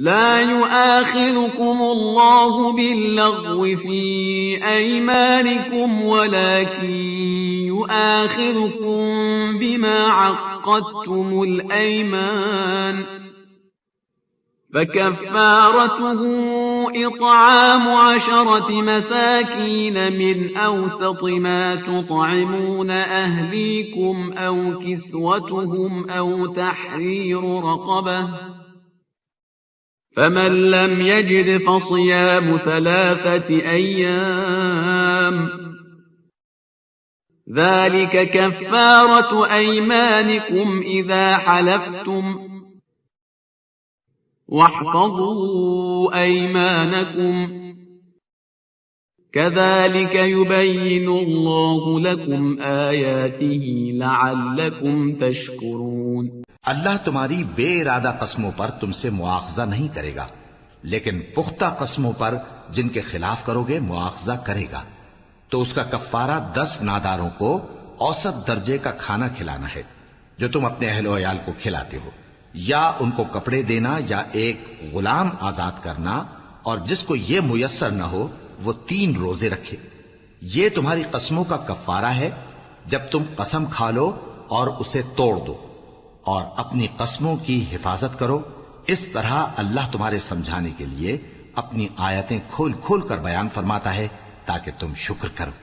لا يؤاخذكم الله باللغو في أيمانكم ولكن يؤاخذكم بما عقدتم الأيمان فكفارته إطعام 10 مساكين من أوسط ما تطعمون أهليكم أو كسوتهم أو تحرير رقبة فمن لم يجد فصيام 3 أيام ذلك كفارة أيمانكم إذا حلفتم واحفظوا أيمانكم كذلك يبين الله لكم آياته لعلكم تشكرون۔ اللہ تمہاری بے ارادہ قسموں پر تم سے مواخذہ نہیں کرے گا، لیکن پختہ قسموں پر جن کے خلاف کرو گے مواخذہ کرے گا۔ تو اس کا کفارہ 10 ناداروں کو اوسط درجے کا کھانا کھلانا ہے جو تم اپنے اہل و عیال کو کھلاتے ہو، یا ان کو کپڑے دینا یا ایک غلام آزاد کرنا، اور جس کو یہ میسر نہ ہو وہ 3 روزے رکھے۔ یہ تمہاری قسموں کا کفارہ ہے جب تم قسم کھا لو اور اسے توڑ دو، اور اپنی قسموں کی حفاظت کرو۔ اس طرح اللہ تمہارے سمجھانے کے لیے اپنی آیتیں کھول کھول کر بیان فرماتا ہے تاکہ تم شکر کرو۔